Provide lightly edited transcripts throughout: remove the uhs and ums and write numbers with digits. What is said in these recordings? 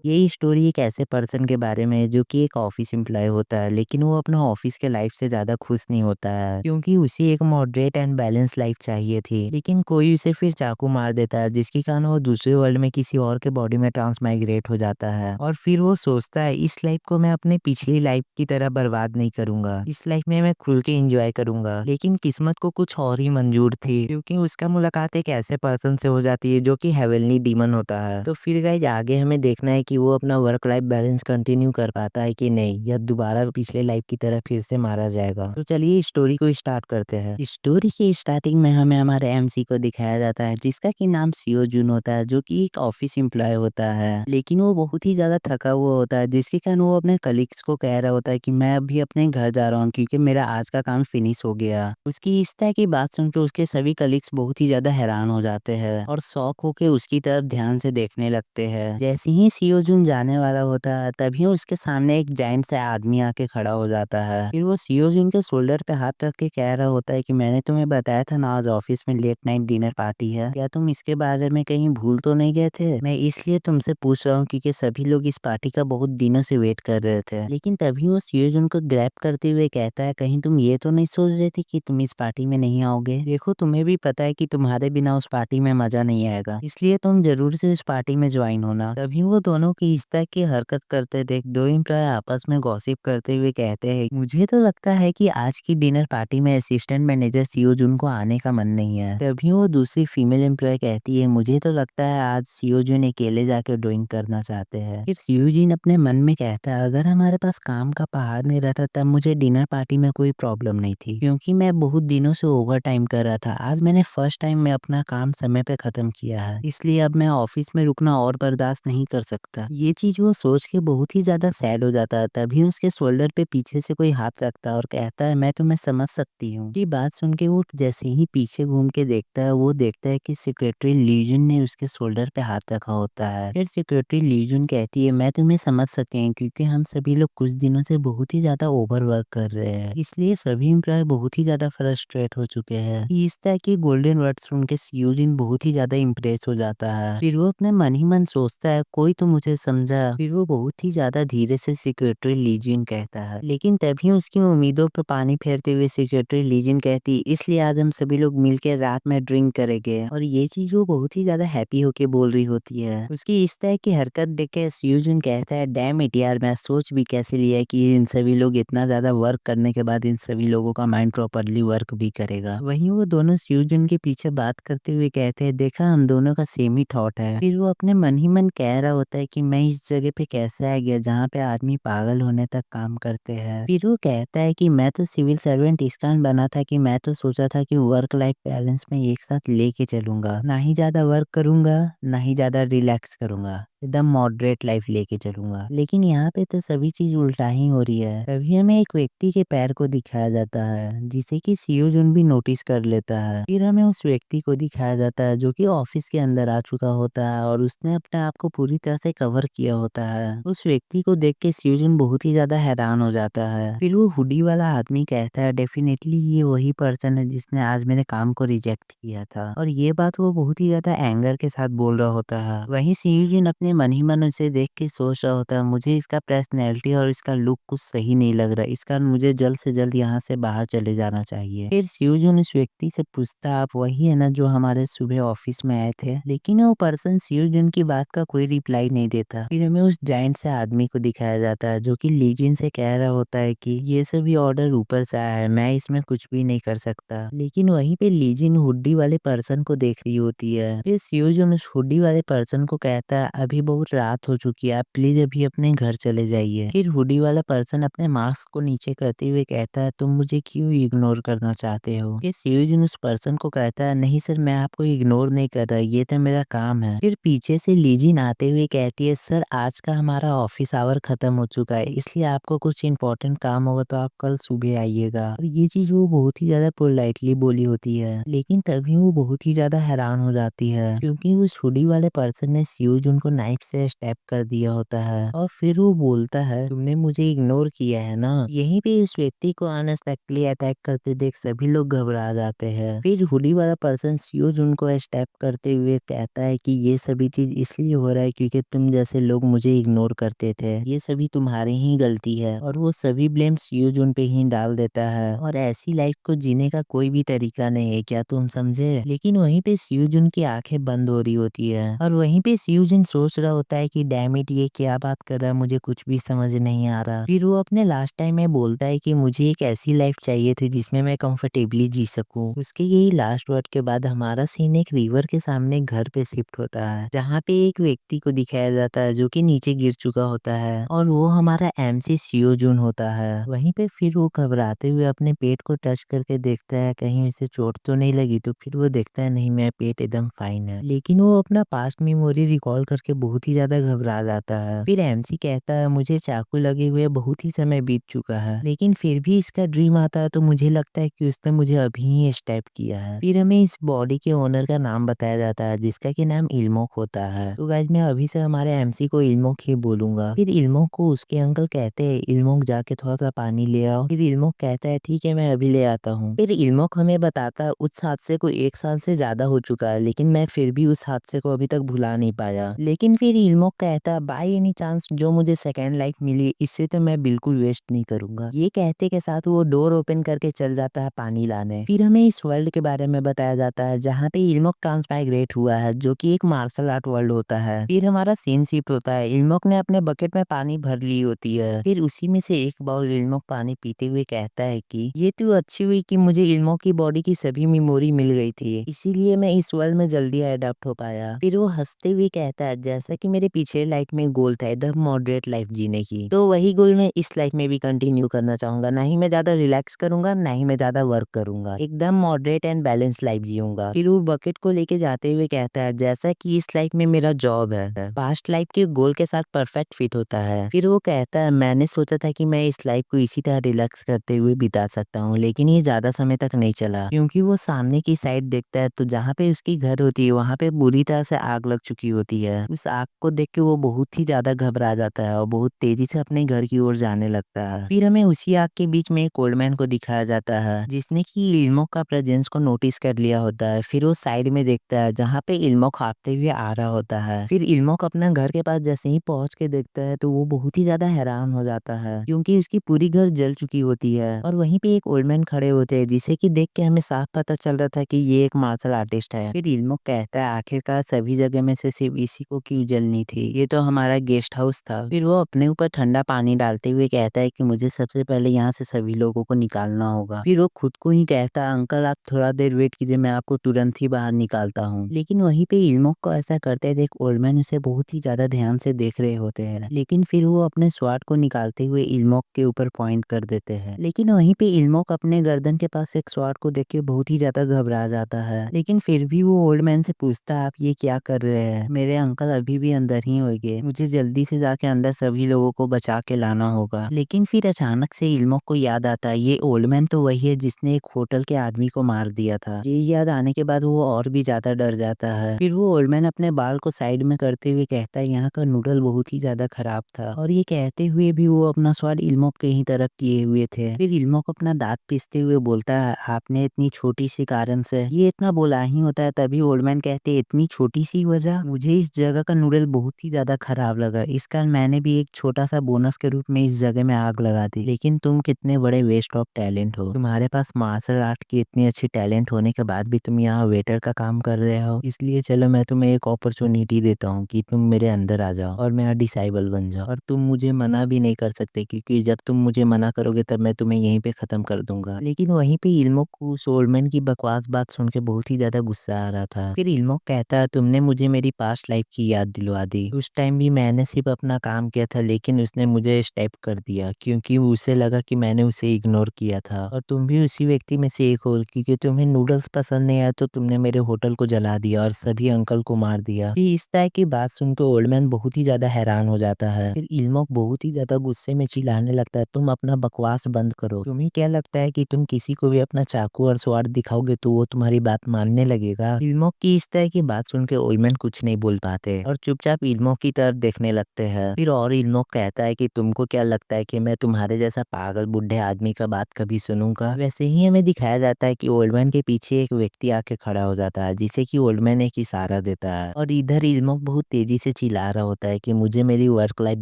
ये स्टोरी एक ऐसे पर्सन के बारे में है जो कि एक ऑफिस एम्प्लॉय होता है, लेकिन वो अपना ऑफिस के लाइफ से ज़्यादा खुश नहीं होता है क्योंकि उसे एक मॉडरेट एंड बैलेंस लाइफ चाहिए थी। लेकिन कोई उसे फिर चाकू मार देता है, जिसके कारण वो दूसरे वर्ल्ड में किसी और के बॉडी में ट्रांसमाइग्रेट हो जाता है। और फिर वो सोचता है इस लाइफ को मैं अपने पिछली लाइफ की तरह बर्बाद नहीं करूंगा, इस लाइफ में मैं खुल के एंजॉय करूंगा। लेकिन किस्मत को कुछ और ही मंजूर थी, क्योंकि उसका मुलाकात एक ऐसे पर्सन से हो जाती है जो कि हेवनली डीमन होता है। तो फिर गाइज आगे हमें देखना है कि वो अपना वर्क लाइफ बैलेंस कंटिन्यू कर पाता है कि नहीं, या दोबारा पिछले लाइफ की तरह फिर से मारा जाएगा। तो चलिए स्टोरी को स्टार्ट करते हैं। स्टोरी की स्टार्टिंग में हमें हमारे एमसी को दिखाया जाता है, जिसका कि नाम सीओ जून होता है, जो कि एक ऑफिस एम्प्लॉय होता है। लेकिन वो बहुत ही ज्यादा थका हुआ होता है, जिसके कारण वो अपने कलीग्स को कह रहा होता है कि मैं अभी अपने घर जा रहा हूँ क्योंकि मेरा आज का काम फिनिश हो गया। उसकी इस तरह की बात सुन के उसके सभी कलीग्स बहुत ही ज्यादा हैरान हो जाते हैं और शौक होके उसकी तरफ ध्यान से देखने लगते हैं। जैसे ही सीओ जून जाने वाला होता है, तभी उसके सामने एक जाइंट सा आदमी आके खड़ा हो जाता है। फिर वो सीओ जून के शोल्डर पे हाथ रख के कह रहा होता है कि मैंने तुम्हें बताया था ना, आज ऑफिस में लेट नाइट डिनर पार्टी है, क्या तुम इसके बारे में कहीं भूल तो नहीं गए थे? मैं इसलिए तुमसे पूछ रहा हूँ क्योंकि सभी लोग इस पार्टी का बहुत दिनों से वेट कर रहे थे। लेकिन तभी वो सीओ जून को ग्रैब करते हुए कहता है, कहीं तुम ये तो नहीं सोच रहे थे कि तुम इस पार्टी में नहीं आओगे? देखो, तुम्हें भी पता है कि तुम्हारे बिना उस पार्टी में मजा नहीं आएगा, इसलिए तुम जरूर से उस पार्टी में ज्वाइन होना। तभी वो दोनों की इस तरह की हरकत करते देख दो एम्प्लॉय आपस में गॉसिप करते हुए कहते हैं, मुझे तो लगता है कि आज की डिनर पार्टी में असिस्टेंट मैनेजर सीओ जून को आने का मन नहीं है। तभी वो दूसरी फीमेल एम्प्लॉय कहती है, मुझे तो लगता है आज सीओ जून अकेले जाकर ड्राइंग करना चाहते हैं। फिर सीओ जून अपने मन में कहता है, अगर हमारे पास काम का पहाड़ नहीं रहता तब मुझे डिनर पार्टी में कोई प्रॉब्लम नहीं थी, क्योंकि मैं बहुत दिनों से ओवर टाइम कर रहा था। आज मैंने फर्स्ट टाइम में अपना काम समय पे खत्म किया है, इसलिए अब मैं ऑफिस में रुकना और बर्दाश्त नहीं कर सकता। ये चीज वो सोच के बहुत ही ज्यादा सैड हो जाता है। तभी उसके शोल्डर पे पीछे से कोई हाथ रखता है और कहता है, मैं तुम्हें समझ सकती हूँ। ये बात सुन के वो जैसे ही पीछे घूम के देखता है, वो देखता है कि सेक्रेटरी लीजन ने उसके शोल्डर पे हाथ रखा होता है। फिर सेक्रेटरी लीजन कहती है, मैं तुम्हें समझ सकती हूँ क्योंकि हम सभी लोग कुछ दिनों से बहुत ही ज्यादा ओवर वर्क कर रहे हैं, इसलिए सभी एम्प्लॉय बहुत ही ज्यादा फ्रस्ट्रेट हो चुके हैं। इस तरह की गोल्डन वर्ड सुन के सीओ जिन बहुत ही ज्यादा इम्प्रेस हो जाता है। फिर वो अपने मन ही मन सोचता है, कोई तो मुझे समझा। फिर वो बहुत ही ज्यादा धीरे से सेक्रेटरी लीजिन कहता है, लेकिन तभी उसकी उम्मीदों पर पानी फेरते हुए सेक्रेटरी लीजिन कहती, इसलिए आज हम सभी लोग मिलकर रात में ड्रिंक करेंगे। और ये चीज वो बहुत ही ज्यादा हैप्पी होके बोल रही होती है। उसकी इस तरह की हरकत देख के सीओ कहता है, डैम इट यार, मैं सोच भी कैसे लिया कि इन सभी लोग इतना ज्यादा वर्क करने के बाद इन सभी लोगों का माइंड प्रॉपरली वर्क भी करेगा। वहीं वो दोनों सीओ के पीछे बात करते हुए कहते हैं, देखा, हम दोनों का सेम ही थॉट है। फिर वो अपने मन ही मन कह रहा होता है कि मैं इस जगह पे कैसे आ गया जहाँ पे आदमी पागल होने तक काम करते हैं। फिर वो कहता है कि मैं तो सिविल सर्वेंट इस कारण बना था कि मैं तो सोचा था कि वर्क लाइफ बैलेंस में एक साथ लेके चलूंगा, ना ही ज्यादा वर्क करूंगा ना ही ज्यादा रिलैक्स करूंगा, एकदम मॉडरेट लाइफ लेके चलूंगा। लेकिन यहाँ पे तो सभी चीज उल्टा ही हो रही है। तभी हमें एक व्यक्ति के पैर को दिखाया जाता है, जिसे कि सीओ जुन भी नोटिस कर लेता है। फिर हमें उस व्यक्ति को दिखाया जाता है जो कि ऑफिस के अंदर आ चुका होता है और उसने अपने आप को पूरी तरह से कवर किया होता है। उस व्यक्ति को देख के सीओ जुन बहुत ही ज्यादा हैरान हो जाता है। फिर वो हुडी वाला आदमी कहता है, डेफिनेटली ये वही पर्सन है जिसने आज मेरे काम को रिजेक्ट किया था। और ये बात वो बहुत ही ज्यादा एंगर के साथ बोल रहा होता है। वहीं सीओ जुन अपने मन ही मन उसे देख के सोच रहा होता है, मुझे इसका पर्सनैलिटी और इसका लुक कुछ सही नहीं लग रहा, इस कारण मुझे जल्द से जल्द यहाँ से बाहर चले जाना चाहिए। फिर सीओजून उस व्यक्ति से पूछता, आप वही है ना जो हमारे सुबह ऑफिस में आए थे? लेकिन वो पर्सन सीओजून की बात का कोई रिप्लाई नहीं देता। फिर हमें उस जाइंट से आदमी को दिखाया जाता है जो कि लीजिन से कह रहा होता है कि ये सभी ऑर्डर ऊपर से आया है, मैं इसमें कुछ भी नहीं कर सकता। लेकिन वहीं पे लीजिन हुड्डी वाले पर्सन को देख रही होती है। फिर सीओजून उस हुड्डी वाले पर्सन को कहता है, अभी बहुत रात हो चुकी है, आप प्लीज अभी अपने घर चले जाइए। फिर हुडी वाला पर्सन अपने मास्क को नीचे करते हुए कहता है, तुम मुझे क्यों इग्नोर करना चाहते हो? फिर सीओजन उस पर्सन को कहता है, नहीं सर, मैं आपको इग्नोर नहीं कर रहा, ये तो मेरा काम है। फिर पीछे से लीजिन आते हुए कहती है, सर आज का हमारा ऑफिस आवर खत्म हो चुका है, इसलिए आपको कुछ इंपॉर्टेंट काम होगा तो आप कल सुबह आइएगा। और ये चीज वो बहुत ही ज्यादा पोलाइटली बोली होती है। लेकिन तभी वो बहुत ही ज्यादा हैरान हो जाती है क्योंकि उस हुडी वाले पर्सन ने सीओजन को नाइफ से स्टैब कर दिया होता है और फिर वो बोलता है तुमने मुझे इग्नोर किया है ना। यहीं पे उस व्यक्ति को अनएक्सपेक्टली अटैक करते देख सभी लोग घबरा जाते हैं। फिर हुडी वाला पर्सन सियोजुन को स्टैब करते हुए कहता है कि ये सभी चीज इसलिए हो रहा है क्योंकि तुम जैसे लोग मुझे इग्नोर करते थे, ये सभी तुम्हारी ही गलती है। और वो सभी ब्लेम सियोजुन पे ही डाल देता है और ऐसी लाइफ को जीने का कोई भी तरीका नहीं है, क्या तुम समझे। लेकिन वहीं पे सियोजुन की आंखें बंद हो रही होती है और वहीं पे सियोजुन सोच रहा होता है कि डैम इट, ये क्या बात कर रहा है, मुझे कुछ भी समझ नहीं आ रहा। फिर वो अपने लास्ट टाइम में बोलता है कि मुझे एक ऐसी लाइफ चाहिए थी जिसमें मैं कंफर्टेबली जी सकूं। उसके यही लास्ट वर्ड के बाद हमारा सीन एक रिवर के सामने घर पे शिफ्ट होता है, जहाँ पे एक व्यक्ति को दिखाया जाता है जो कि नीचे गिर चुका होता है और वो हमारा एमसी सियोजुन होता है। वहीं पे फिर वो घबराते हुए अपने पेट को टच करके देखता है कहीं उसे चोट तो नहीं लगी, तो फिर वो देखता है नहीं, मेरा पेट एकदम फाइन है। लेकिन वो अपना पास्ट मेमोरी रिकॉल करके बहुत ही ज्यादा घबरा जाता है। फिर एमसी कहता है मुझे चाकू लगे हुए बहुत ही समय बीत चुका है, लेकिन फिर भी इसका ड्रीम आता है तो मुझे लगता है कि उसने मुझे अभी ही स्टेप किया है। फिर हमें इस बॉडी के ओनर का नाम बताया जाता है जिसका कि नाम इल्मोक होता है। तो गाइस मैं अभी से हमारे एमसी को इल्मोक ही बोलूंगा। फिर इल्मोक को उसके अंकल कहते हैं इल्मोक जाके थोड़ा सा पानी ले आओ। फिर इल्मोक कहता है ठीक है मैं अभी ले आता हूँ। फिर इल्मोक हमें बताता है उस हादसे को 1 साल से ज्यादा हो चुका है, लेकिन मैं फिर भी उस हादसे को अभी तक भुला नहीं पाया। लेकिन फिर इल्मोक कहता है बाय एनी चांस जो मुझे सेकेंड लाइफ मिली इससे तो मैं बिल्कुल वेस्ट नहीं करूंगा। ये कहते के साथ वो डोर ओपन करके चल जाता है पानी लाने। फिर हमें इस वर्ल्ड के बारे में बताया जाता है जहाँ पे इल्मोक ट्रांसमाइग्रेट हुआ है जो कि एक मार्शल आर्ट वर्ल्ड होता है। फिर हमारा सीन शिफ्ट होता है, इल्मोक ने अपने बकेट में पानी भर ली होती है। फिर उसी में से एक बाउल इल्मोक पानी पीते हुए कहता है कि ये तो अच्छी हुई कि मुझे इल्मोक की बॉडी की सभी मेमोरी मिल गई थी, इसीलिए मैं इस वर्ल्ड में जल्दी अडॉप्ट हो पाया। फिर वो हंसते हुए कहता है जैसा कि मेरे पिछले लाइफ में गोल था एकदम मॉडरेट लाइफ जीने की, तो वही गोल मैं इस लाइफ में भी कंटिन्यू करना चाहूंगा। ना ही मैं ज्यादा रिलैक्स करूंगा, ना ही मैं ज्यादा वर्क करूंगा, एकदम मॉडरेट एंड बैलेंस लाइफ जीऊंगा। फिर वो बकेट को लेके जाते हुए कहता है जैसा कि इस लाइफ में मेरा जॉब है, पास्ट लाइफ के गोल के साथ परफेक्ट फिट होता है। फिर वो कहता है मैंने सोचा था कि मैं इस लाइफ को इसी तरह रिलैक्स करते हुए बिता सकता हूँ, लेकिन ये ज्यादा समय तक नहीं चला क्योंकि वो सामने की साइड देखता है तो जहाँ पे उसकी घर होती है वहाँ पे बुरी तरह से आग लग चुकी होती है। उस आग को देख के वो बहुत ही ज्यादा घबरा जाता है और बहुत तेजी से अपने घर की ओर जाने लगता है। फिर हमें उसी आग के बीच में एक ओल्ड मैन को दिखाया जाता है जिसने की इल्मोक का प्रेजेंस को नोटिस कर लिया होता है। फिर वो साइड में देखता है जहाँ पे इल्मोक भागते हुए आ रहा होता है। फिर इल्मोक अपना घर के पास जैसे ही पहुंच के देखता है तो वो बहुत ही ज्यादा हैरान हो जाता है क्योंकि उसकी पूरी घर जल चुकी होती है और वहीं पे एक ओल्ड मैन खड़े होते हैं जिसे कि देख के हमें साफ पता चल रहा था कि ये एक मार्शल आर्टिस्ट है। फिर इल्मोक कहता है आखिरकार सभी जगह में से सिर्फ इसी को क्यों जलनी थी, ये तो हमारा गेस्ट हाउस था। फिर वो अपने ऊपर ठंडा पानी डालते हुए कहता है कि मुझे सबसे पहले यहाँ से सभी लोगों को निकालना होगा। फिर वो खुद को ही कहता है अंकल आप थोड़ा देर वेट कीजिए, मैं आपको तुरंत ही बाहर निकालता हूँ। लेकिन वहीं पे इल्मोक को ऐसा करते देख ओल्ड मैन उसे बहुत ही ज्यादा ध्यान से देख रहे होते हैं, लेकिन फिर वो अपने स्वॉर्ड को निकालते हुए इल्मोक के ऊपर पॉइंट कर देते हैं। लेकिन वहीं पे इल्मोक अपने गर्दन के पास एक स्वॉर्ड को देख के बहुत ही ज्यादा घबरा जाता है, लेकिन फिर भी वो ओल्ड मैन से पूछता है आप ये क्या कर रहे हैं, मेरे अंकल अभी भी अंदर ही होंगे, मुझे जल्दी से जाके अंदर सभी लोगों को बचा के लाना होगा। लेकिन फिर अचानक से इल्मोक को याद आता है ये ओल्ड मैन तो वही है जिसने एक होटल के आदमी को मार दिया था। ये याद आने के बाद वो और भी ज्यादा डर जाता है। फिर वो ओल्ड मैन अपने बाल को साइड में करते हुए कहता है यहाँ का नूडल बहुत ही ज्यादा खराब था, और ये कहते हुए भी वो अपना स्वाद इल्मोक के ही तरफ किए हुए थे। फिर इल्मोक अपना दांत पीसते हुए बोलता है आपने इतनी छोटी सी कारण से ये इतना बोला ही होता है। तभी ओल्ड मैन कहते हैं इतनी छोटी सी वजह, मुझे इस जगह का नूडल बहुत ही ज्यादा खराब लगा, इस कारण मैंने भी एक छोटा सा बोनस के रूप में इस जगह में आग लगा दी। लेकिन तुम कितने बड़े वेस्ट ऑफ टैलेंट हो, तुम्हारे पास मार्शल आर्ट की इतनी अच्छी टैलेंट होने के बाद भी तुम यहाँ वेटर का काम कर रहे हो, इसलिए चलो मैं तुम्हें एक अपॉर्चुनिटी देता हूँ कि तुम मेरे अंदर आ जाओ और मेरा डिसाइबल बन जाओ, और तुम मुझे मना भी नहीं कर सकते क्योंकि जब तुम मुझे मना करोगे तब मैं तुम्हें यहीं पे खत्म कर दूंगा। लेकिन वहीं पे इल्मोक को सोलमैन की बकवास बात सुन के बहुत ही ज्यादा गुस्सा आ रहा था। फिर इल्मोक कहता है तुमने मुझे मेरी पास्ट लाइफ की याद दिलवा दी, उस टाइम भी मैंने सिर्फ अपना काम किया था लेकिन उसने मुझे स्टेप कर दिया क्योंकि उसे लगा कि मैंने उसे इग्नोर किया था, और तुम भी उसी व्यक्ति में से एक हो क्योंकि तुम्हें नूडल्स पसंद नहीं आया तो तुमने मेरे होटल को जला दिया और सभी अंकल को मार दिया। फिर इस तरह की बात सुनकर ओल्ड मैन बहुत ही ज्यादा हैरान हो जाता है। फिर इल्मोक बहुत ही ज्यादा गुस्से में चिल्लाने लगता है तुम अपना बकवास बंद करो, तुम्हें क्या लगता है कि तुम किसी को भी अपना चाकू और स्वाद दिखाओगे तो वो तुम्हारी बात मानने लगेगा। इल्मोक की इस तरह की बात सुन के ओल्ड मैन कुछ नहीं बोल पाते और और चुपचाप इल्मो की तरफ देखने लगते हैं। फिर और इल्मो कहता है कि तुमको क्या लगता है कि मैं तुम्हारे जैसा पागल बुढ़े आदमी का बात कभी सुनूंगा। वैसे ही हमें दिखाया जाता है कि ओल्ड मैन के पीछे एक व्यक्ति आके खड़ा हो जाता है जिसे कि ओल्ड मैन एक इशारा देता है और इधर इल्मो बहुत तेजी से चिल्ला रहा होता है कि मुझे मेरी वर्क लाइफ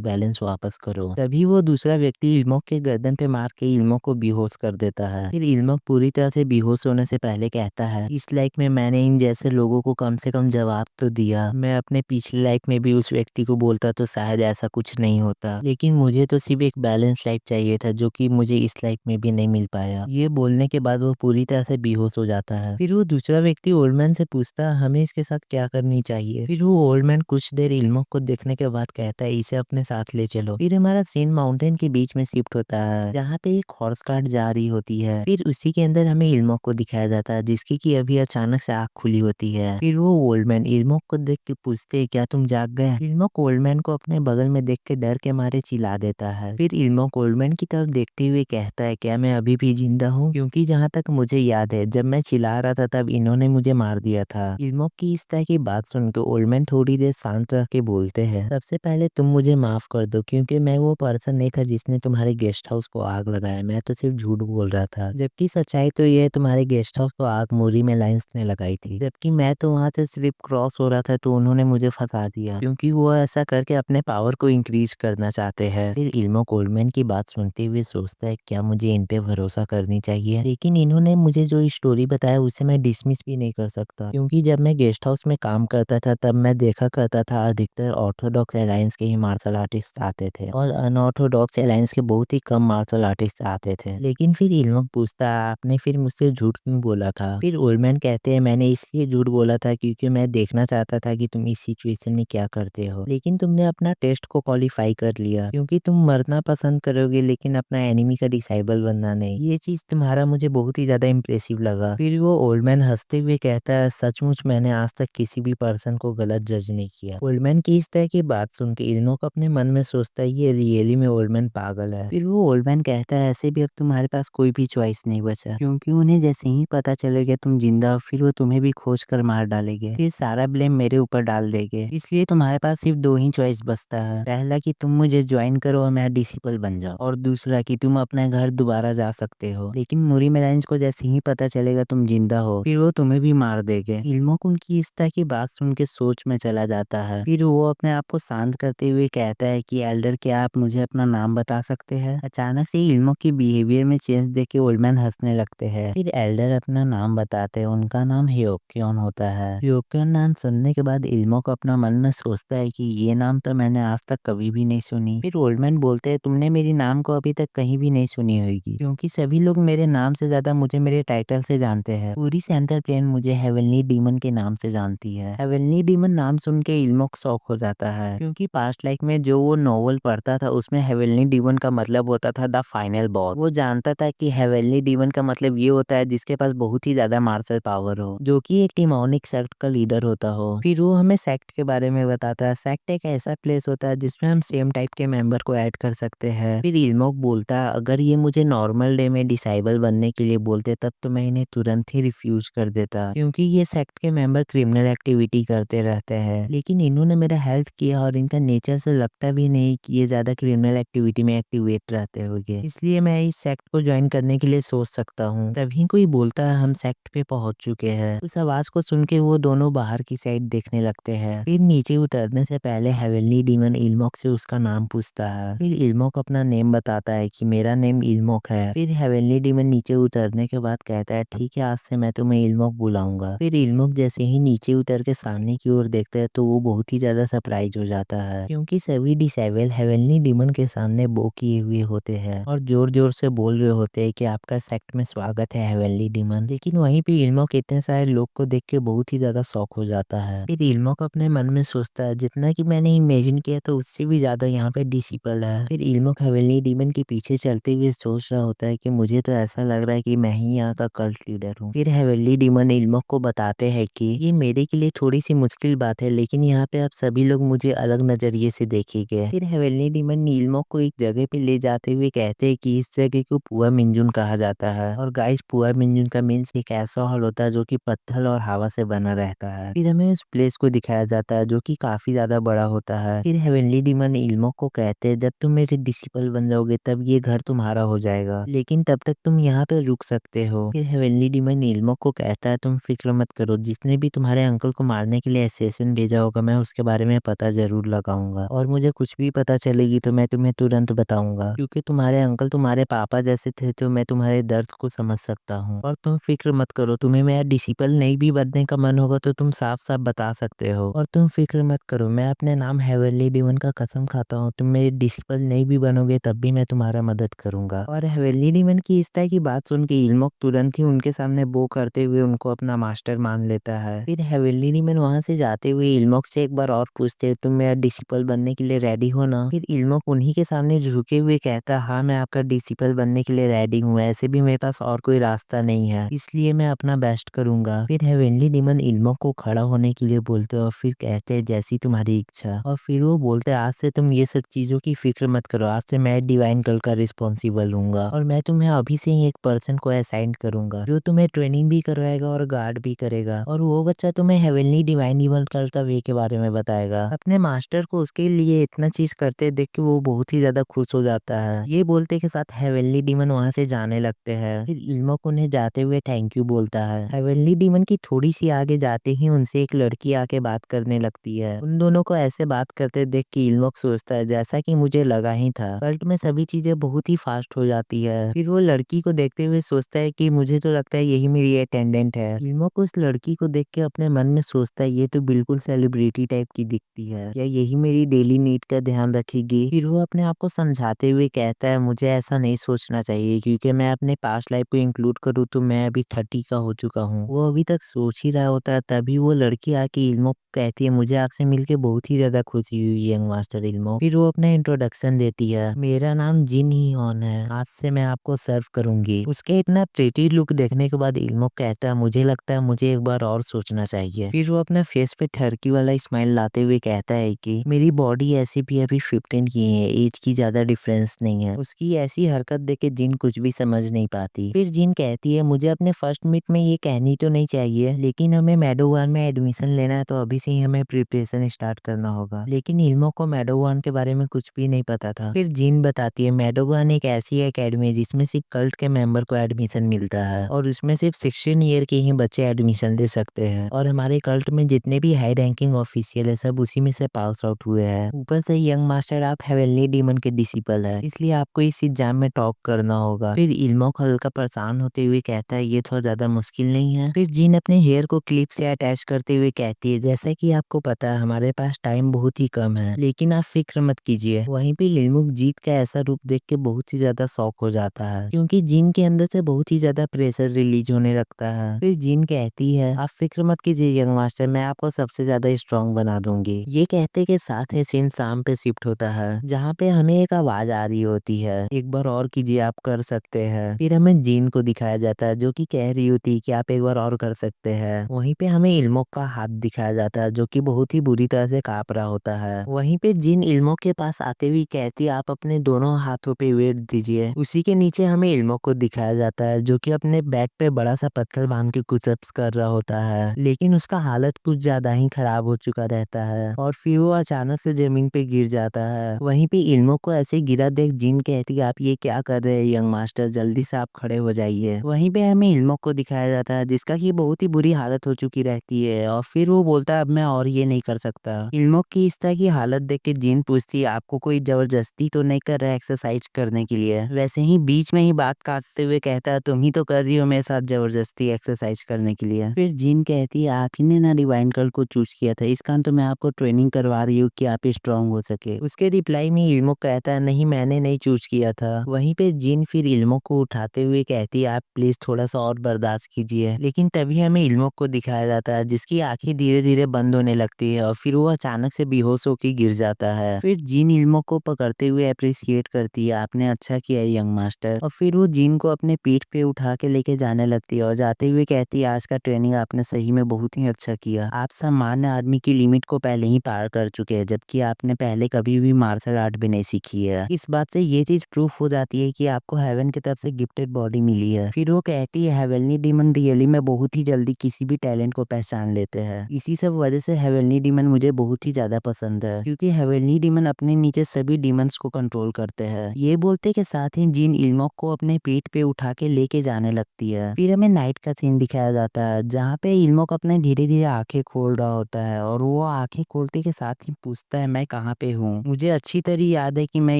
बैलेंस वापस करो। तभी वो दूसरा व्यक्ति इल्मो के गर्दन पे मार के इल्मो को बेहोश कर देता है। फिर इल्मो पूरी तरह से बेहोश होने से पहले कहता है, इस लाइफ में मैंने इन जैसे लोगों को कम से कम जवाब तो दिया। मैं अपने पिछली लाइफ में भी उस व्यक्ति को बोलता तो शायद ऐसा कुछ नहीं होता, लेकिन मुझे तो सिर्फ एक बैलेंस लाइफ चाहिए था जो कि मुझे इस लाइफ में भी नहीं मिल पाया। ये बोलने के बाद वो पूरी तरह से बेहोश हो जाता है। फिर वो दूसरा व्यक्ति ओल्ड मैन से पूछता है हमें इसके साथ क्या करनी चाहिए। फिर वो ओल्ड मैन कुछ देर इल्मो को देखने के बाद कहता है इसे अपने साथ ले चलो। फिर हमारा सीन माउंटेन के बीच में शिफ्ट होता है जहाँ पे एक हॉर्स कार्ट जा रही होती है। फिर उसी के अंदर हमें इल्मो को दिखाया जाता है जिसकी कि अभी अचानक से आँख खुली होती है। फिर वो ओल्ड मैन इल्मो को देख के पूछते है क्या तुम जाग गए। इल्मो ओल्ड मैन को अपने बगल में देख के डर के मारे चिल्ला देता है। फिर इल्मो ओल्ड मैन की तरफ देखते हुए कहता है क्या मैं अभी भी जिंदा हूँ, क्योंकि जहाँ तक मुझे याद है जब मैं चिल्ला रहा था तब इन्होंने मुझे मार दिया था। इल्मो की इस तरह की बात सुनकर ओल्ड मैन थोड़ी देर शांत रह के बोलते हैं सबसे पहले तुम मुझे माफ कर दो क्योंकि मैं वो पर्सन नहीं था जिसने तुम्हारे गेस्ट हाउस को आग लगाया। मैं तो सिर्फ झूठ बोल रहा था, जबकि सच्चाई तो ये तुम्हारे गेस्ट हाउस को आग मोरी में लाइंस ने लगाई थी, जबकि मैं तो वहाँ से सिर्फ क्रॉस हो रहा था तो उन्होंने मुझे फंसा दिया क्योंकि वो ऐसा करके अपने पावर को इंक्रीज करना चाहते हैं। फिर इल्मो कोल्डमैन की बात सुनते हुए सोचता है क्या मुझे इन पे भरोसा करनी चाहिए, लेकिन इन्होंने मुझे जो स्टोरी बताया उसे मैं डिसमिस भी नहीं कर सकता क्योंकि जब मैं गेस्ट हाउस में काम करता था तब मैं देखा करता था अधिकतर ऑर्थोडॉक्स अलायंस के ही मार्शल आर्टिस्ट आते थे और अनऑर्थोडॉक्स अलायंस के बहुत ही कम मार्शल आर्टिस्ट आते थे। लेकिन फिर इल्मो पूछता आपने फिर मुझसे झूठ क्यों बोला था। फिर ओल्डमैन कहते हैं मैंने इसलिए झूठ बोला था क्योंकि मैं देखना चाहता था कि तुम इस सिचुएशन में क्या करते हो, लेकिन तुमने अपना टेस्ट को क्वालिफाई कर लिया क्योंकि तुम मरना पसंद करोगे लेकिन अपना एनिमी का डिसाइबल बनना नहीं। ये चीज तुम्हारा मुझे बहुत ही ज्यादा इम्प्रेसिव लगा। फिर वो ओल्डमैन हंसते हुए कहता है सचमुच मैंने आज तक किसी भी पर्सन को गलत जज नहीं किया। ओल्डमैन की इस तरह की बात सुन के इल्मो को अपने मन में सोचता है ये रियली में ओल्डमैन पागल है। फिर वो ओल्डमैन कहता है ऐसे भी अब तुम्हारे पास कोई भी चॉइस नहीं बचा क्योंकि उन्हें जैसे ही पता चलेगा तुम जिंदा हो फिर वो तुम्हें भी खोज कर मार डालेंगे, फिर सारा ब्लेम मेरे ऊपर डाल देंगे। इसलिए तुम्हारे पास सिर्फ दो ही चॉइस बचता है, पहला कि तुम मुझे ज्वाइन करो और मैं डिसिपल बन जाऊँ, और दूसरा कि तुम अपने घर दोबारा जा सकते हो। लेकिन मूरी मेलाइंस को जैसे ही पता चलेगा तुम जिंदा हो फिर वो तुम्हें भी मार देंगे। इल्मो उनकी इस तरह की बात सुन के सोच में चला जाता है। फिर वो अपने आप को शांत करते हुए कहता है कि एल्डर क्या आप मुझे अपना नाम बता सकते हैं। अचानक से इल्मो की बिहेवियर में चेंज देख के ओल्डमैन हंसने लगते हैं। फिर एल्डर अपना नाम बताते हैं, उनका नाम ह्योक्योन होता है। ह्योक्योन नाम सुनने के बाद इल्मो को अपना मन में सोचता है कि ये नाम तो मैंने आज तक कभी भी नहीं सुनी। फिर ओल्डमैन बोलते हैं तुमने मेरी नाम को अभी तक कहीं भी नहीं सुनी होगी क्योंकि सभी लोग मेरे नाम से ज्यादा मुझे मेरे टाइटल से जानते हैं। पूरी सेंट्रल प्लेन मुझे हेवनली डीमन के नाम से जानती है। हेवनली डीमन नाम सुन के इल्मो शौक हो जाता है क्योंकि पास्ट लाइफ में जो वो नॉवल पढ़ता था उसमें हेवनली डीमन का मतलब होता था द फाइनल बॉस। वो जानता था कि हेवनली डीमन का मतलब ये होता है जिसके पास बहुत ही ज्यादा मार्शल पावर हो, जो कि एक डिमोनिक सेक्ट का लीडर होता हो। फिर वो हमें सेक्ट के बारे में बताता है। सेक्ट एक ऐसा प्लेस होता है जिसमें हम सेम टाइप के मेंबर को ऐड कर सकते हैं। फिर इल्मोक बोलता है अगर ये मुझे नॉर्मल डे में डिसाइबल बनने के लिए बोलते तब तो मैं इन्हें तुरंत ही रिफ्यूज कर देता क्योंकि ये सेक्ट के मेंबर क्रिमिनल एक्टिविटी करते रहते हैं, लेकिन इन्होंने मेरा हेल्प किया और इनका नेचर से लगता भी नहीं कि ये ज्यादा क्रिमिनल एक्टिविटी में एक्टिवेट रहते होंगे, इसलिए मैं इस सेक्ट को ज्वाइन करने के लिए सोच सकता हूँ। तभी कोई बोलता है हम सेक्ट पे पहुंच चुके हैं। उस आवाज को सुन के वो दोनों बाहर की साइड देखने लगते हैं। फिर नीचे उतरने से पहले हेवनली डीमन इल्मोक से उसका नाम पूछता है। फिर इल्मोक अपना नेम बताता है कि मेरा नेम इल्मोक है। फिर हेवनली डीमन नीचे उतरने के बाद कहता है ठीक है आज से मैं तुम्हें इल्मोक बुलाऊंगा। फिर इल्मोक जैसे ही नीचे उतर के सामने की ओर देखता है तो वो बहुत ही ज्यादा सरप्राइज हो जाता है क्योंकि सभी डिसेबल हेवनली डीमन के सामने बो किए हुए होते हैं और जोर जोर से बोल रहे होते हैं कि आपका सेक्ट में स्वागत है हेवनली डीमन। लेकिन वहीं पे इल्मोक इतने सारे लोग को देख के बहुत ही ज्यादा शॉक हो जाता है। फिर इल्मोक अपने मन में सोचता है जितना कि मैंने इमेजिन किया तो उससे भी ज्यादा यहाँ पे डिसिपल है। फिर इल्मोक हेवनली डीमन के पीछे चलते हुए सोच रहा होता है कि मुझे तो ऐसा लग रहा है कि मैं ही यहाँ का कल्ट लीडर हूँ। फिर हेवनली डीमन इल्मोक को बताते हैं कि ये मेरे के लिए थोड़ी सी मुश्किल बात है लेकिन यहाँ पे आप सभी लोग मुझे अलग नजरिए से देखेंगे। फिर हेवनली डीमन इल्मोक को एक जगह पे ले जाते हुए कहते हैं कि इस जगह को पुआ मिंजुन कहा जाता है और गाइस पुआ मिंजुन का मीन्स एक ऐसा हॉल होता है जो कि पत्थर और हवा से बना रहता है। फिर हमें उस प्लेस को दिखाया जाता है है जो कि काफ़ी ज़्यादा बड़ा होता है। फिर हेवनली डीमन इल्मो को कहते हैं जब तुम मेरे डिसिपल बन जाओगे तब ये घर तुम्हारा हो जाएगा, लेकिन तब तक तुम यहाँ पे रुक सकते हो। फिर हेवनली डीमन इल्मो को कहता है तुम फिक्र मत करो, जिसने भी तुम्हारे अंकल को मारने के लिए असैसिन भेजा होगा मैं उसके बारे में पता ज़रूर लगाऊँगा, और मुझे कुछ भी पता चलेगी तो मैं तुम्हें तुरंत बताऊँगा, क्योंकि तुम्हारे अंकल तुम्हारे पापा जैसे थे तो मैं तुम्हारे दर्द को समझ सकता हूँ। और तुम फिक्र मत करो, तुम्हें मेरा डिसिपल नहीं भी बनने का मन होगा तो तुम साफ-साफ बता सकते हो। और तुम फिक्र मत करो, मैं अपने नाम हेवनली डीमन का कसम खाता हूँ, तुम मेरे डिसिपल नहीं भी बनोगे तब भी मैं तुम्हारा मदद करूँगा। और हेवनली डीमन की इस तरह की बात सुन के इल्मोक तुरंत ही उनके सामने बो करते हुए उनको अपना मास्टर मान लेता है। फिर हेवनली डीमन वहाँ से जाते हुए इल्मोक से एक बार और पूछते हैं तुम मेरा डिसिपल बनने के लिए रेडी हो ना? फिर इल्मोक उन्हीं के सामने झुके हुए कहता हाँ मैं आपका डिसिपल बनने के लिए रेडी हूँ, ऐसे भी मेरे पास और कोई रास्ता नहीं है, इसलिए मैं अपना बेस्ट करूंगा। फिर हेवनली डीमन इल्मोक को खड़ा होने के लिए बोलते और फिर कहते हैं जैसी तुम्हारी इच्छा। और फिर वो बोलते आज से तुम ये सब चीजों की फिक्र मत करो, आज से मैं डिवाइन कल का रिस्पॉन्सिबल हूँगा, और मैं तुम्हें अभी से ही एक पर्सन को असाइन करूंगा जो तुम्हें ट्रेनिंग भी करवाएगा और गार्ड भी करेगा, और वो बच्चा तुम्हें हेवनली डिवाइन इवल कल का वे के बारे में बताएगा। अपने मास्टर को उसके लिए इतना चीज करते देख के वो बहुत ही ज्यादा खुश हो जाता है। ये बोलते के साथ हेवनली डीमन वहाँ से जाने लगते हैं। फिर इल्मोक उन्हें जाते हुए थैंक यू बोलता है। हेवनली डीमन की थोड़ी सी आगे जाते ही उनसे एक लड़की आके बात करने लगती है। उन दोनों को ऐसे बात करते देख के इल्मोक सोचता है जैसा कि मुझे लगा ही था, कल्ट में सभी चीजें बहुत ही फास्ट हो जाती है। फिर वो लड़की को देखते हुए सोचता है कि मुझे तो लगता है यही मेरी अटेंडेंट है। इल्मोक उस लड़की को देख के अपने मन में सोचता है ये तो बिल्कुल सेलिब्रिटी टाइप की दिखती है, या यही मेरी डेली नीड का ध्यान रखेगी। फिर वो अपने आप को समझाते हुए कहता है मुझे ऐसा नहीं सोचना चाहिए, क्योंकि मैं अपने पास्ट लाइफ को इंक्लूड करूँ तो मैं अभी 30 का हो चुका हूँ। वो अभी तक सोच ही रहा होता है तभी वो लड़की आके इल्मो कहती है मुझे आपसे मिलके बहुत ही ज्यादा खुशी हुई यंग मास्टर इल्मो। फिर वो अपना इंट्रोडक्शन देती है, मेरा नाम जिन ही ऑन है, आज से मैं आपको सर्व करूंगी। उसके इतना प्रेटी लुक देखने के बाद इल्मो कहता है मुझे लगता है मुझे एक बार और सोचना चाहिए। फिर वो अपने फेस पे ठरकी वाला स्माइल लाते हुए कहता है कि मेरी बॉडी ऐसी भी अभी 15 की है, एज की ज्यादा डिफरेंस नहीं है। उसकी ऐसी हरकत देख के जिन कुछ भी समझ नहीं पाती। फिर जिन कहती है मुझे अपने फर्स्ट मीट में ये कहनी तो नहीं चाहिए, लेकिन हमें मैडोवान में एडमिशन लेना है तो अभी से ही हमें प्रिपरेशन स्टार्ट करना होगा। लेकिन इल्मो को मैडोवान के बारे में कुछ भी नहीं पता था। फिर जिन बताती है मैडोवान एक ऐसी एकेडमी है जिसमें सिर्फ कल्ट के मेंबर को एडमिशन मिलता है, और उसमें सिर्फ 16 ईयर के ही बच्चे एडमिशन दे सकते हैं, और हमारे कल्ट में जितने भी हाई रैंकिंग ऑफिशियल है सब उसी में से पास आउट हुए हैं। ऊपर से यंग मास्टर आप हेवनली डीमन के डिसिपल है, इसलिए आपको इस एग्जाम में टॉप करना होगा। फिर इल्मोक हल्का परेशान होते हुए कहता है ये थोड़ा ज्यादा मुश्किल नहीं है। फिर जिन अपने हेयर को क्लिप से अटैच करते हुए कहती है जैसा कि आपको पता है हमारे पास टाइम बहुत ही कम है, लेकिन आप फिक्र मत कीजिए। वहीं पे लिलमुक जीत का ऐसा रूप देख के बहुत ही ज्यादा शॉक हो जाता है, क्योंकि जिन के अंदर से बहुत ही ज्यादा प्रेशर रिलीज होने लगता है। फिर जिन कहती है आप फिक्र मत कीजिए यंग मास्टर, मैं आपको सबसे ज्यादा स्ट्रॉन्ग बना दूंगी। ये कहते के साथ है सीन शाम पे शिफ्ट होता है, जहाँ पे हमें एक आवाज आ रही होती है एक बार और कीजिए आप कर सकते हैं। फिर हमें जीन को दिखाया जाता है जो कि कह रही होती है कि आप एक बार और कर सकते हैं। वहीं पे हमें इल्मोक का हाथ दिखाया जाता है जो कि बहुत ही बुरी तरह से कांप रहा होता है। वहीं पे जिन इल्मोक के पास आते हुए कहती है आप अपने दोनों हाथों पे वेट दीजिए। उसी के नीचे हमें इल्मोक को दिखाया जाता है जो कि अपने बैक पे बड़ा सा पत्थर बांध के कुछ कर रहा होता है, लेकिन उसका हालत कुछ ज्यादा ही खराब हो चुका रहता है, और फिर वो अचानक से जमीन पे गिर जाता है। वहीं पे इल्मोक को ऐसे गिरा देख जिन कहती है आप ये क्या कर रहे हैं यंग मास्टर, जल्दी से आप खड़े हो जाइए। वहीं पे हमें इल्मोक को दिखाया जाता है जिसका की बहुत ही बुरी हालत हो चुकी रहती है, और फिर वो बोलता है अब मैं और ये नहीं कर सकता। इल्मोक की इस तरह की हालत देख के जिन पूछती है आपको कोई जबरदस्ती तो नहीं कर रहा है एक्सरसाइज करने के लिए? वैसे ही बीच में ही बात काटते हुए कहता है तुम ही तो कर रही हो मेरे साथ जबरदस्ती एक्सरसाइज करने के लिए। फिर जिन कहती है आप ही ने ना डिवाइन कर्ल को चूज किया था, इस कारण तो मैं आपको ट्रेनिंग करवा रही हूँ कि आप स्ट्रांग हो सके। उसके रिप्लाई में इल्मो कहता है नहीं मैंने नहीं चूज किया था। वहीं पे जिन फिर इल्मो को उठाते हुए कहती है आप प्लीज थोड़ा सा और बर्दाश्त कीजिए, लेकिन तभी हमें इल्मो को दिखाया जाता है जिसकी आंखें धीरे धीरे बंद होने लगती है, और फिर वो अचानक से बेहोश होकर गिर जाता है। फिर जिन इल्मो को पकड़ते हुए अप्रिशिएट करती है आपने अच्छा किया यंग मास्टर, और फिर वो जिन को अपने पीठ पे उठा के लेके जाने लगती है, और जाते हुए कहती है आज का ट्रेनिंग आपने सही में बहुत ही अच्छा किया, आप सामान्य आदमी की लिमिट को पहले ही पार कर चुके हैं, जबकि आपने पहले कभी भी मार्शल आर्ट भी नहीं सीखी है। इस बात से ये चीज प्रूफ हो जाती है कि आपको हेवन की तरफ से गिफ्टेड बॉडी मिली है। फिर वो कहती है हेवनली डीमन रियली में बहुत ही जल्दी किसी भी टैलेंट को पहचान लेते हैं, इसी सब वजह से हेवनली डीमन मुझे बहुत ही ज़्यादा पसंद है, क्योंकि हेवनली डीमन अपने नीचे सभी डीमंस को कंट्रोल करते हैं। ये बोलते के साथ ही जिन इल्मोक को अपने पीठ पे उठा के लेके जाने लगती है। फिर हमें नाइट का सीन दिखाया जाता है, जहाँ पे इल्मोक अपने धीरे-धीरे आँखें खोल रहा होता है और वो आँखें खोलते के साथ ही पूछता है, मैं कहाँ पे हूँ? मुझे अच्छी तरह याद है कि मैं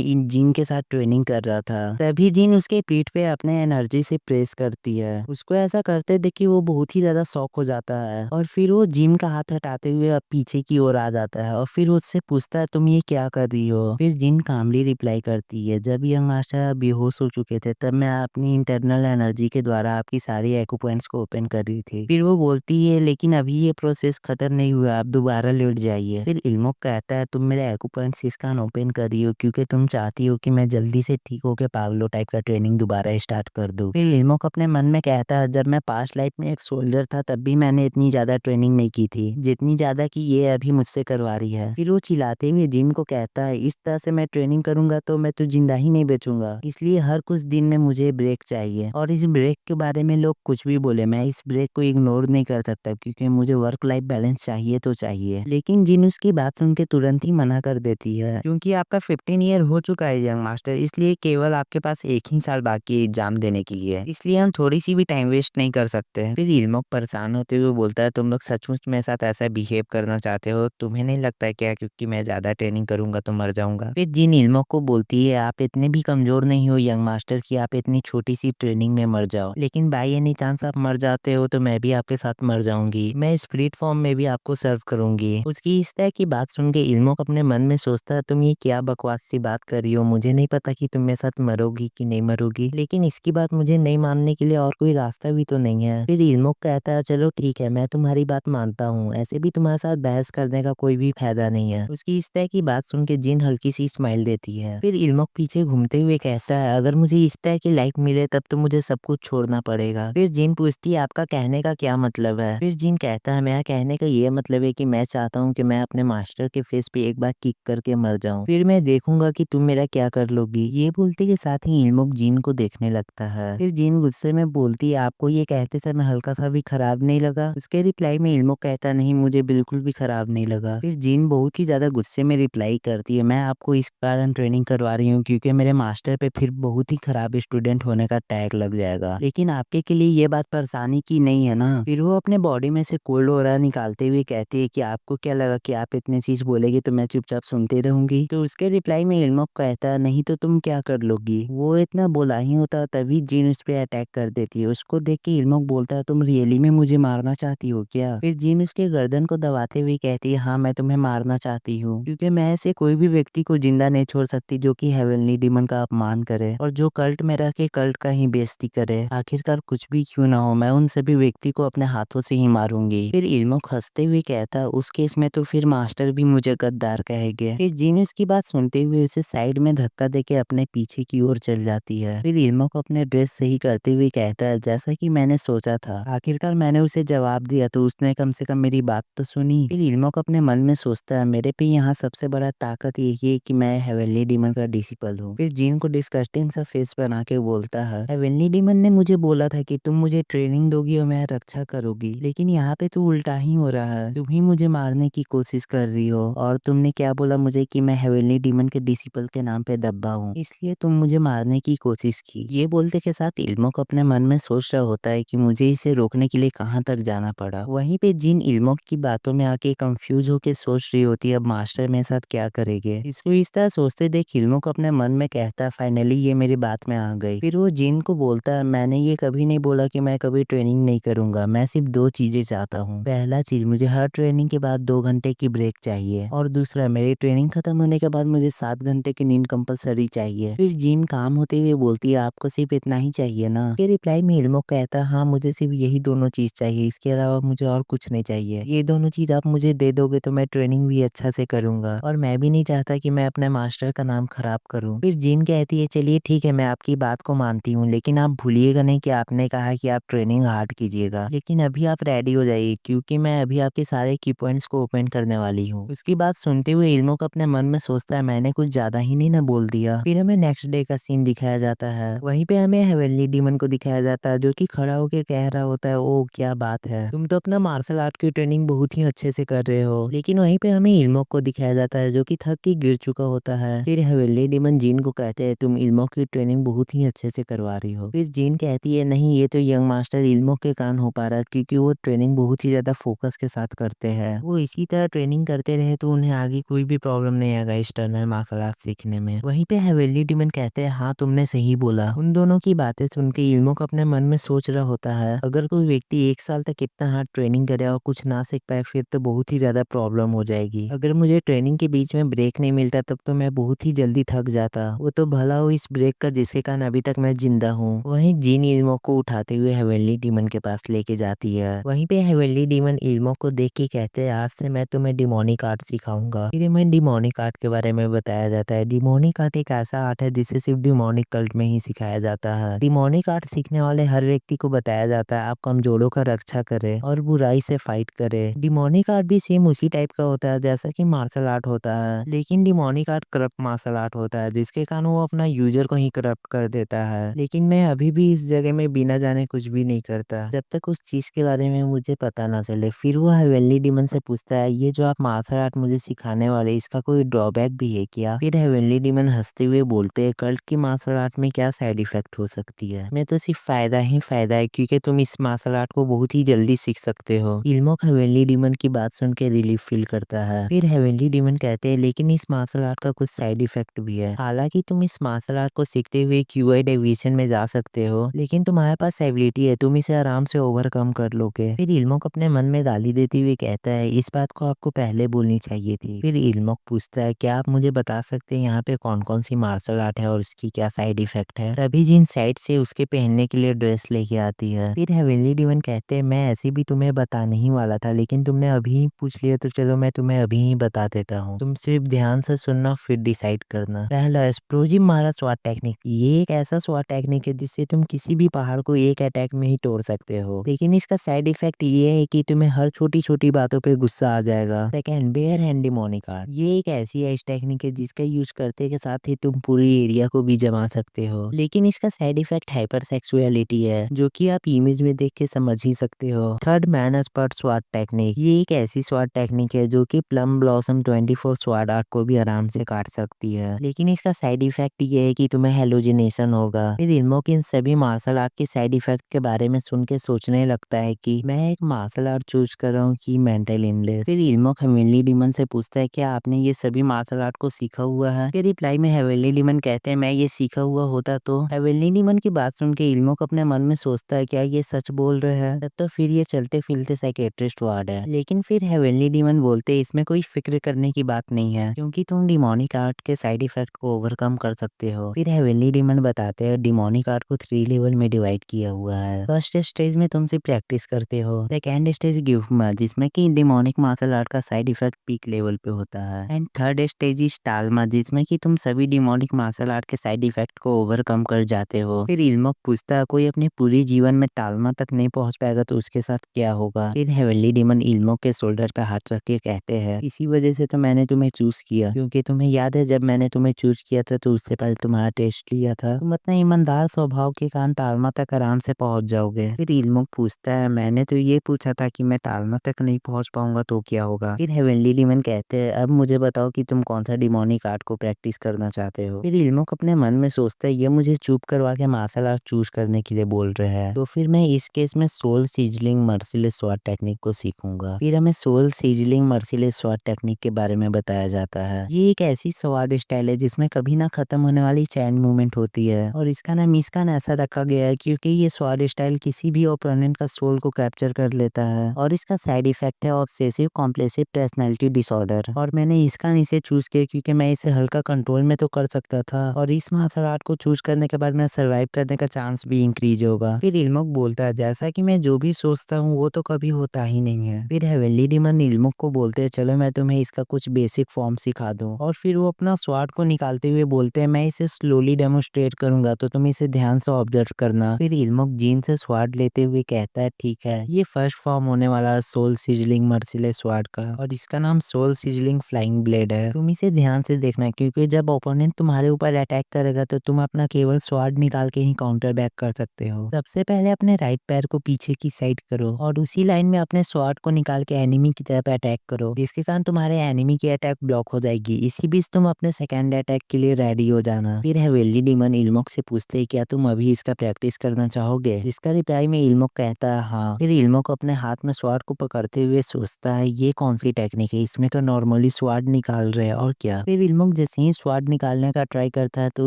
इन जिन के साथ ट्रेनिंग कर रहा था। तभी जिन उसके पीठ पे अपने एनर्जी से प्रेस करती है। उसको ऐसा करते देख के वो बहुत ही ज़्यादा शॉक हो जाता है और फिर वो जिन का हाथ हटाते हुए अब पीछे की ओर आ जाता है और फिर उससे पूछता है, तुम ये क्या कर रही हो? फिर जिन कामली रिप्लाई करती है, जब यंग मास्टर बेहोश हो चुके थे तब मैं अपनी इंटरनल एनर्जी के द्वारा आपकी सारी एक्यू पॉइंट्स को ओपन कर रही थी। फिर वो बोलती है, लेकिन अभी ये प्रोसेस खत्म नहीं हुआ, आप दोबारा लेट जाइए। फिर इल्मोक कहता है, तुम मेरे एक्यू पॉइंट्स इस कान ओपन कर रही हो क्योंकि तुम चाहती हो कि मैं जल्दी से ठीक होकर पागलो टाइप का ट्रेनिंग दोबारा स्टार्ट कर दूं। फिर इल्मोक अपने मन में कहता है, जब मैं पास्ट लाइफ में एक सोल्जर था तब भी मैंने इतनी ज्यादा ट्रेनिंग नहीं की थी जितनी ज्यादा कि ये अभी मुझसे करवा रही है। फिर वो चिल्लाते हुए जिन को कहता है, इस तरह से मैं ट्रेनिंग करूंगा तो मैं तो जिंदा ही नहीं बचूंगा, इसलिए हर कुछ दिन में मुझे ब्रेक चाहिए और इस ब्रेक के बारे में लोग कुछ भी बोले मैं इस ब्रेक को इग्नोर नहीं कर सकता क्योंकि मुझे वर्क लाइफ बैलेंस चाहिए तो चाहिए। लेकिन जिन उसकी बात सुन के तुरंत ही मना कर देती है, क्योंकि आपका 15 ईयर हो चुका है यंग मास्टर, इसलिए केवल आपके पास एक ही साल बाकी है एग्जाम देने के लिए, इसलिए हम थोड़ी सी भी टाइम वेस्ट नहीं कर सकते। फिर इल्मोक परेशान होते हुए बोलता है, तुम लोग सचमुच मेरे साथ ऐसा बिहेव करना चाहते हो? तुम्हें नहीं लगता है क्या क्योंकि मैं ज्यादा ट्रेनिंग करूंगा तो मर जाऊंगा? फिर जिन इल्मोक को बोलती है, आप इतने भी कमजोर नहीं हो यंग मास्टर कि आप इतनी छोटी सी ट्रेनिंग में मर जाओ, लेकिन बाई एनी चांस आप मर जाते हो तो मैं भी आपके साथ मर जाऊंगी, मैं स्पिरिट फॉर्म में भी आपको सर्व करूंगी। उसकी इस तरह की बात सुन के इल्मोक अपने मन में सोचता है, तुम ये क्या बकवास सी बात कर रही हो? मुझे नहीं पता कि तुम मेरे साथ मरोगी कि नहीं मरोगी, लेकिन इसकी बात मुझे नहीं मानने के लिए और कोई रास्ता भी तो नहीं है। फिर इल्मोक कहता है, चलो ठीक है, मैं तुम्हारी बात मानता हूँ, ऐसे भी तुम्हारे साथ बहस करने का कोई भी फायदा नहीं है। उसकी इस तरह की बात सुन के जिन हल्की सी स्माइल देती है। फिर इल्मोक पीछे घूमते हुए कहता है, अगर मुझे इस तरह की लाइफ मिले तब तो मुझे सब कुछ छोड़ना पड़ेगा। फिर जिन पूछती है, आपका कहने का क्या मतलब है? फिर जिन कहता है, मेरा कहने का ये मतलब है कि मैं चाहता हूँ कि मैं अपने मास्टर के फेस पे एक बार किक करके मर जाऊं, फिर मैं देखूंगा कि तुम मेरा क्या कर लोगी। ये बोलते के साथ ही इल्मोक जिन को देखने लगता है। फिर जिन गुस्से में बोलती है, आपको ये कहते समय हल्का सा भी खराब नहीं लगा? उसके रिप्लाई में इल्मोक कहता, नहीं मुझे बिल्कुल भी खराब नहीं लगा। फिर जिन बहुत ही ज्यादा गुस्से में रिप्लाई करती है, मैं आपको इस कारण ट्रेनिंग करवा रही हूँ क्योंकि मेरे मास्टर पे फिर बहुत ही खराब स्टूडेंट होने का टैग लग जाएगा, लेकिन आपके के लिए ये बात परेशानी की नहीं है ना? फिर वो अपने बॉडी में से कोल्ड ऑरा निकालते हुए कहती है कि आपको क्या लगा कि आप इतनी चीज बोलेगी तो मैं चुपचाप सुनती रहूंगी? तो उसके रिप्लाई में इल्मोक कहता है, नहीं तो तुम क्या कर लोगी? वो इतना बोला ही होता तभी जिन उस पर अटैक कर देती है। उसको देख के इल्मोक बोलता है, तुम रियली में मुझे मारना चाहती हो क्या? फिर जिन उसके गर्दन को दबाते हुए कहती है, हाँ मैं तुम्हें मारना चाहती हूँ क्योंकि मैं ऐसे कोई भी व्यक्ति को जिंदा नहीं छोड़ सकती जो कि हेवनली डीमन का अपमान करे और जो कल्ट में रह के कल्ट का ही बेइज्जती करे। आखिरकार कुछ भी क्यों ना हो, मैं उन सभी व्यक्ति को अपने हाथों से ही मारूंगी। फिर इल्मोक हंसते हुए कहता, उस केस में तो फिर मास्टर भी मुझे गद्दार कहेंगे। फिर जिन उसकी बात सुनते हुए उसे साइड में धक्का देके अपने पीछे की ओर चल जाती है। फिर इल्मोक अपने ड्रेस सही करते हुए कहता है, जैसा कि मैंने सोचा था, आखिरकार मैंने उसे जवाब दिया तो उसने कम से कम मेरी बात तो सुनी। फिर इल्मोक अपने मन में सोचता है, मेरे पे यहाँ सबसे बड़ा ताकत यही है कि मैं हेवनली डीमन का डिसिपल हूँ। फिर जिन को डिस्कस्टिंग सा फेस बना के बोलता है, हेवनली डीमन ने मुझे बोला था कि तुम मुझे ट्रेनिंग दोगी और मैं रक्षा करूंगी, लेकिन यहाँ पे तो उल्टा ही हो रहा है, तुम ही मुझे मारने की कोशिश कर रही हो और तुमने क्या बोला मुझे कि मैं हेवनली डीमन के डिसिपल के नाम पे दब्बा हूँ, इसलिए तुम मुझे मारने की कोशिश की। ये बोलते के साथ इल्मोक अपने मन में सोच रहा होता है कि मुझे इसे रोकने के लिए कहाँ तक जाना पड़ा। वहीं पे जिन इल्मोक की बातों में आके कंफ्यूज होके सोच रही होती है, अब मास्टर मेरे साथ क्या करेंगे। इसको इस तरह सोचते देख इल्मोक अपने मन में कहता है, फाइनली ये मेरी बात में आ गई। फिर वो जिन को बोलता है, मैंने ये कभी नहीं बोला कि मैं कभी ट्रेनिंग नहीं करूंगा, मैं सिर्फ दो चीजें चाहता हूँ। पहला चीज, मुझे हर ट्रेनिंग के बाद 2 घंटे की ब्रेक चाहिए और दूसरा, मेरी ट्रेनिंग खत्म होने के बाद मुझे 7 घंटे की नींद कंपलसरी चाहिए। फिर जिन काम होते हुए बोलती है, आपको सिर्फ इतना ही चाहिए ना? के रिप्लाई में इल्मोक कहता है, हाँ मुझे सिर्फ यही दोनों चीज चाहिए, इसके अलावा मुझे और कुछ नहीं चाहिए। ये दोनों चीज आप मुझे दे दोगे तो मैं ट्रेनिंग भी अच्छा से करूंगा और मैं भी नहीं चाहता कि मैं अपने मास्टर का नाम खराब करूं। फिर जिन कहती है, चलिए ठीक है, मैं आपकी बात को मानती हूँ, लेकिन आप भूलिएगा नहीं कि आपने कहा कि आप ट्रेनिंग हार्ड कीजिएगा, लेकिन अभी आप रेडी हो जाइए क्योंकि मैं अभी आपके सारे की पॉइंट्स को ओपन करने वाली हूँ। उसकी बात सुनते हुए इल्मोक अपने मन में सोचता है, मैंने कुछ ज्यादा ही नहीं ना बोल दिया। फिर हमें नेक्स्ट डे का सीन दिखाया जाता है। वहीं पे हमें हेवनली डीमन को दिखाया जाता है जो कि खड़ा होकर कह रहा होता है, ओ क्या बात है, तुम तो अपना मार्शल आर्ट की ट्रेनिंग बहुत ही अच्छे अच्छे से कर रहे हो। लेकिन वहीं पे हमें इल्मोक को दिखाया जाता है जो कि थक के गिर चुका होता है। फिर हेवेनली डीमन जीन को कहते हैं तुम इल्मोक की ट्रेनिंग बहुत ही अच्छे से करवा रही हो। फिर जीन कहती है नहीं, ये तो यंग मास्टर इल्मोक के कारण हो पा रहा है क्योंकि वो ट्रेनिंग बहुत ही ज्यादा फोकस के साथ करते हैं। वो इसी तरह ट्रेनिंग करते रहे तो उन्हें आगे कोई भी प्रॉब्लम नहीं आएगा इस टर्नल मार्शल आर्ट सीखने में। वहीं पे हेवेनली डीमन कहते हैं हाँ तुमने सही बोला। उन दोनों की बातें सुन के इल्मोक अपने मन में सोच रहा होता है अगर कोई व्यक्ति 1 साल तक इतना हार्ड ट्रेनिंग करे और कुछ ना सीख पाए फिर तो बहुत ही ज्यादा प्रॉब्लम हो जाएगी। अगर मुझे ट्रेनिंग के बीच में ब्रेक नहीं मिलता तब तो मैं बहुत ही जल्दी थक जाता। वो तो भला हो इस ब्रेक का जिसके कारण अभी तक मैं जिंदा हूँ। वहीं जीन इल्मो को उठाते हुए हेवेनली डीमन के पास लेके जाती है। वहीं पे हेवेनली डीमन इल्मो को देख के कहते हैं आज से मैं तुम्हें डिमोनिक आर्ट सिखाऊंगा। फिर हमें डिमोनिक आर्ट के बारे में बताया जाता है। डिमोनिक आर्ट एक ऐसा आर्ट है जिसे सिर्फ डिमोनिक कल्ट में ही सिखाया जाता है। डिमोनिक आर्ट सीखने वाले हर व्यक्ति को बताया जाता है आप कमजोरों का रक्षा करे और बुराई से फाइट करे। डिमोनिक आर्ट भी सेम उसी टाइप का होता है जैसा कि मार्शल आर्ट होता है, लेकिन demonic art corrupt martial art होता है जिसके कारण वो अपना यूजर को ही करप्ट कर देता है। लेकिन मैं अभी भी इस जगह में बिना जाने कुछ भी नहीं करता जब तक उस चीज के बारे में मुझे पता ना चले। फिर वो हेवेनली डीमन से पूछता है ये जो आप मार्शल आर्ट मुझे सिखाने वाले इसका कोई ड्रॉबैक भी है क्या? फिर हेवेनली डीमन हंसते हुए बोलते हैं कल्ट की मार्शल आर्ट में क्या साइड इफेक्ट हो सकती है, मैं तो सिर्फ फायदा ही फायदा है क्योंकि तुम इस मार्शल आर्ट को बहुत ही जल्दी सीख सकते हो। इल्मोक हेवेनली डीमन की बात सुन के रिलीफ फील करता है। फिर हेवेनली डीमन कहते हैं लेकिन इस मार्शल आर्ट का कुछ साइड इफेक्ट भी है। हालांकि तुम इस मार्शल आर्ट को सीखते हुए क्यूआई डेविएशन में जा सकते हो लेकिन तुम्हारे पास एबिलिटी है, तुम इसे आराम से ओवरकम कर लोगे। फिर इल्मोक अपने मन में गाली देते हुए कहता है इस बात को आपको पहले बोलनी चाहिए थी। फिर इल्मोक पूछता है क्या आप मुझे बता सकते हैं यहाँ पे कौन कौन सी मार्शल आर्ट है और इसकी क्या साइड इफेक्ट है? तभी जिन साइड से उसके पहनने के लिए ड्रेस लेके आती है। फिर हेवेनली डीमन कहते हैं मैं ऐसे भी तुम्हें बताने ही वाला था लेकिन तुमने अभी ही पूछ लिया तो चलो मैं तुम्हें अभी ही बता देता हूँ, तुम सिर्फ ध्यान से सुनना फिर डिसाइड करना। पहला एक्सप्लोजिव मारा स्वाट टेक्निक। ये एक ऐसा स्वाट टेक्निक है जिससे तुम किसी भी पहाड़ को एक अटैक में ही तोड़ सकते हो, लेकिन इसका साइड इफेक्ट ये है कि तुम्हें हर छोटी छोटी बातों पे गुस्सा आ जाएगा। Second bare hand demonic art. ये एक ऐसी एज टेक्निक है जिसका यूज करते के साथ ही तुम पूरी एरिया को भी जमा सकते हो, लेकिन इसका साइड इफेक्ट हाइपर सेक्सुअलिटी है जो कि आप इमेज में देख के समझ ही सकते हो। Third man spurt swat technique. ये एक ऐसी स्वाट टेक्निक है जो कि प्लम ब्लॉसम 24 स्वाट आर्ट को भी आराम से काट सकती है, लेकिन इसका साइड इफेक्ट ये है कि तुम्हें हेलोजिनेशन होगा। फिर इल्मोक इन सभी मार्शल आर्ट के साइड इफेक्ट के बारे में सुन के सोचने लगता है कि मैं एक मार्शल आर्ट चूज कर रहा हूँ कि मेंटल इलनेस। फिर इल्मोक हेवेनली डीमन से पूछता है क्या आपने ये सभी मार्शल आर्ट को सीखा हुआ है? फिर रिप्लाई में हेवेनली डीमन कहते हैं मैं ये सीखा हुआ होता तो। हेवेनली डीमन की बात सुन के इल्मोक अपने मन में सोचता है क्या ये सच बोल रहे हैं, तब तो फिर ये चलते फिरते साइकेट्रिस्ट वार्ड है। लेकिन फिर हेवेनली डीमन बोलते इसमें कोई फिक्र करने की बात नहीं है क्योंकि तुम डिमोनिक आर्ट के साइड इफेक्ट को ओवरकम कर सकते हो। फिर हेवेनली डीमन बताते हैं डिमोनिक आर्ट को 3 लेवल में डिवाइड किया हुआ है। फर्स्ट स्टेज में तुम सिर्फ प्रैक्टिस करते हो। सेकेंड स्टेज गिफ्टमा जिसमें कि डिमोनिक मार्शल आर्ट का साइड इफेक्ट पीक लेवल पे होता है। एंड थर्ड स्टेज इज टालमा जिसमें कि तुम सभी डिमोनिक मार्शल आर्ट के साइड इफेक्ट को ओवरकम कर जाते हो। फिर इल्मोक पूछता है कोई अपने पूरे जीवन में टालमा तक नहीं पहुंच पाएगा तो उसके साथ क्या होगा? फिर हेवेनली डीमन इल्मोक के शोल्डर पे हाथ रख के कहते हैं इसी वजह से तो मैंने तुम्हें चूज किया क्योंकि तुम्हें याद है जब मैंने तुम्हें चूज किया था तो उससे पहले तुम्हारा टेस्ट लिया था, तुम अपने ईमानदार स्वभाव के कारण टालमा तक आराम से पहुंच जाओगे। फिर इल्मोक पूछता है मैंने तो ये पूछा था कि मैं टालमा तक नहीं पहुंच पाऊंगा तो क्या होगा? फिर हेवेनली डीमन कहते हैं अब मुझे बताओ कि तुम कौन सा डिमोनिक आर्ट को प्रैक्टिस करना चाहते हो। फिर इल्मोक अपने मन में सोचता है ये मुझे चुप करवा के मार्शल आर्ट चूज करने के लिए बोल रहे हैं तो फिर मैं इस केस में सोल सीजलिंग मर्सिलेस स्वाट टेक्निक को सीखूंगा। फिर हमें सोल सीजलिंग मर्सिलेस स्वाट टेक्निक के बारे में बताया जाता है। ये एक ऐसी स्वाट स्टाइल है जिसमें कभी ना खत्म होने वाली चैन मूवमेंट होती है और इसका नाम ऐसा रखा गया है क्योंकि ये स्वाट स्टाइल किसी भी ओपोनेंट का सोल को कैप्चर कर लेता है और इसका साइड इफेक्ट है ऑब्सेसिव कॉम्पल्सिव पर्सनैलिटी डिसऑर्डर। और मैंने इसका इसे चूज किया क्योंकि मैं इसे हल्का कंट्रोल में तो कर सकता था और इस मार्शल आर्ट को चूज करने के बाद मैं सर्वाइव करने का चांस भी इंक्रीज होगा। फिर इल्मोक बोलता है जैसा कि मैं जो भी सोचता हूँ वो तो कभी होता ही नहीं है। फिर हेवेनली डीमन इल्मोक को बोलते हैं चलो मैं तुम्हें इसका कुछ बेसिक फॉर्म सिखा दूं और फिर वो अपना स्वाट को निकालते हुए बोलते हैं मैं इसे स्लोली डेमोस्ट्रेट करूंगा तो तुम इसे ध्यान से ऑब्जर्व करना। फिर इल्मोक जीन से स्वाट लेते हुए कहता है ठीक है ये फर्स्ट फॉर्म होने वाला सोल सिजलिंग मर्सिलेस स्वाट का और इसका नाम सोल सिजलिंग फ्लाइंग ब्लेड है। तुम इसे ध्यान से देखना क्योंकि जब ओपोनेंट तुम्हारे ऊपर अटैक करेगा तो तुम अपना केवल स्वाट निकाल के ही काउंटर बैक कर सकते हो। सबसे पहले अपने राइट पैर को पीछे की साइड करो और उसी लाइन में अपने स्वाट को निकाल निकाल के एनिमी की तरफ अटैक करो, जिसके कारण तुम्हारे एनिमी की अटैक ब्लॉक हो जाएगी। इसी बीच तुम अपने सेकंड अटैक के लिए रेडी हो जाना। फिर हेवेली डीमन इल्मोक से पूछते हैं क्या तुम अभी इसका प्रैक्टिस करना चाहोगे, जिसका रिप्लाई में इल्मोक कहता है हाँ। फिर इल्मोक अपने हाथ में स्वॉर्ड को पकड़ते हुए सोचता है ये कौन सी टेक्निक है, इसमें तो नॉर्मली स्वॉर्ड निकाल रहे हैं और क्या। फिर इल्मोक जैसे ही स्वॉर्ड निकालने का ट्राई करता है तो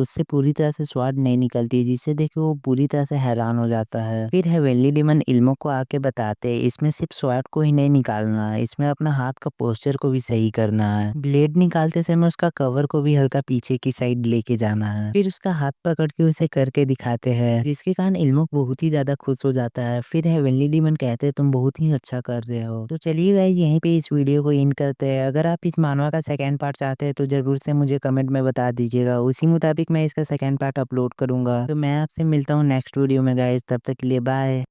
उससे पूरी तरह से स्वॉर्ड नहीं निकलती, जिसे देख के वो पूरी तरह से हैरान हो जाता है। फिर हेवेनली डीमन इल्मोक को आके बताते हैं इसमें सिर्फ स्वॉर्ड को ही नहीं निकालना है, इसमें अपना हाथ का पोस्चर को भी सही करना है। ब्लेड निकालते समय उसका कवर को भी हल्का पीछे की साइड लेके जाना है। फिर उसका हाथ पकड़ के उसे करके दिखाते हैं, जिसके कारण इल्मोक बहुत ही ज्यादा खुश हो जाता है। फिर हेवेनली डीमन कहते हैं तुम बहुत ही अच्छा कर रहे हो। तो चलिए गाइस यहीं पे इस वीडियो को एंड करते हैं। अगर आप इस मानवा का सेकंड पार्ट चाहते हैं तो जरूर से मुझे कमेंट में बता दीजिएगा, उसी मुताबिक मैं इसका सेकंड पार्ट अपलोड करूंगा। तो मैं आपसे मिलता हूँ नेक्स्ट वीडियो में गाइस, तब तक के लिए बाय।